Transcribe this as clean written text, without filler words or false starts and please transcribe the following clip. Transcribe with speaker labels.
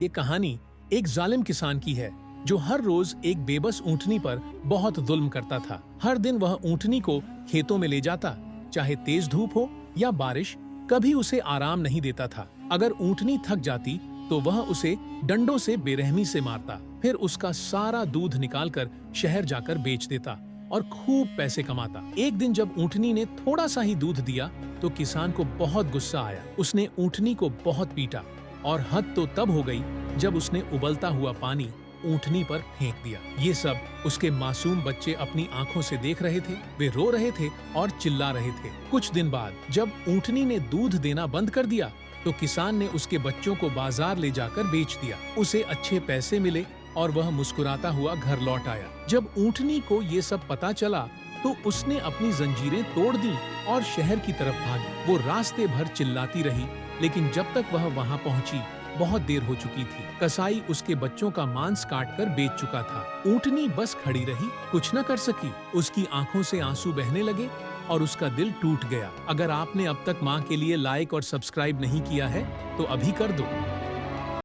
Speaker 1: ये कहानी एक जालिम किसान की है जो हर रोज एक बेबस ऊंटनी पर बहुत जुल्म करता था। हर दिन वह ऊंटनी को खेतों में ले जाता, चाहे तेज धूप हो या बारिश, कभी उसे आराम नहीं देता था। अगर ऊंटनी थक जाती तो वह उसे डंडों से बेरहमी से मारता, फिर उसका सारा दूध निकालकर शहर जाकर बेच देता और खूब पैसे कमाता। एक दिन जब ऊंटनी ने थोड़ा सा ही दूध दिया तो किसान को बहुत गुस्सा आया। उसने ऊंटनी को बहुत पीटा और हद तो तब हो गई जब उसने उबलता हुआ पानी ऊंटनी पर फेंक दिया। ये सब उसके मासूम बच्चे अपनी आंखों से देख रहे थे। वे रो रहे थे और चिल्ला रहे थे। कुछ दिन बाद जब ऊंटनी ने दूध देना बंद कर दिया तो किसान ने उसके बच्चों को बाजार ले जाकर बेच दिया। उसे अच्छे पैसे मिले और वह मुस्कुराता हुआ घर लौट आया। जब ऊंटनी को ये सब पता चला तो उसने अपनी जंजीरें तोड़ दी और शहर की तरफ भागी। वो रास्ते भर चिल्लाती रही, लेकिन जब तक वह वहां पहुंची बहुत देर हो चुकी थी। कसाई उसके बच्चों का मांस काटकर बेच चुका था। ऊंटनी बस खड़ी रही, कुछ न कर सकी। उसकी आंखों से आंसू बहने लगे और उसका दिल टूट गया। अगर आपने अब तक माँ के लिए लाइक और सब्सक्राइब नहीं किया है तो अभी कर दो।